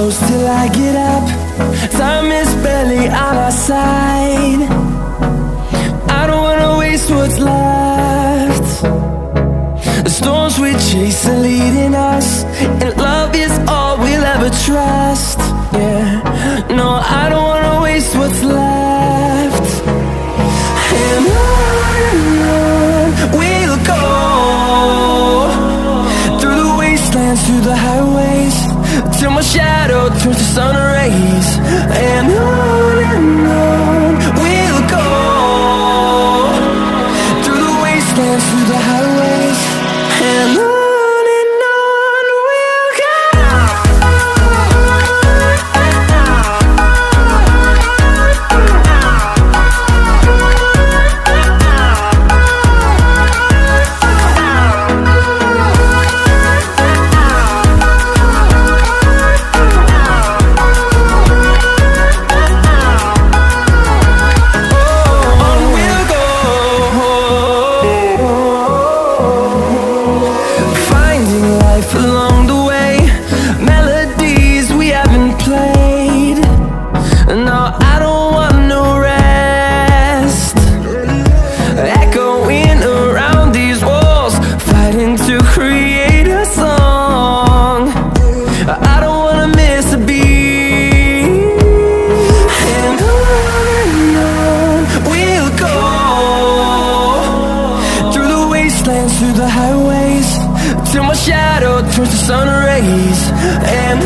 close till I get up. Time is barely on our side. I don't wanna waste what's left. The storms we chase are leading us, and love is all we'll ever trust. Yeah, no, I don't wanna waste what's left. And on we'll go, through the wastelands, through the highways, till my shadow turns to sun rays. And on we'll go, through the wastelands, through the highways, and on we'll go. Along the way, melodies we haven't played. No, I don't want no rest. Echoing around these walls, fighting to create a song. I don't wanna miss a beat. And on we'll go, through the wastelands, through the highways, till my shadow turns to sun rays. And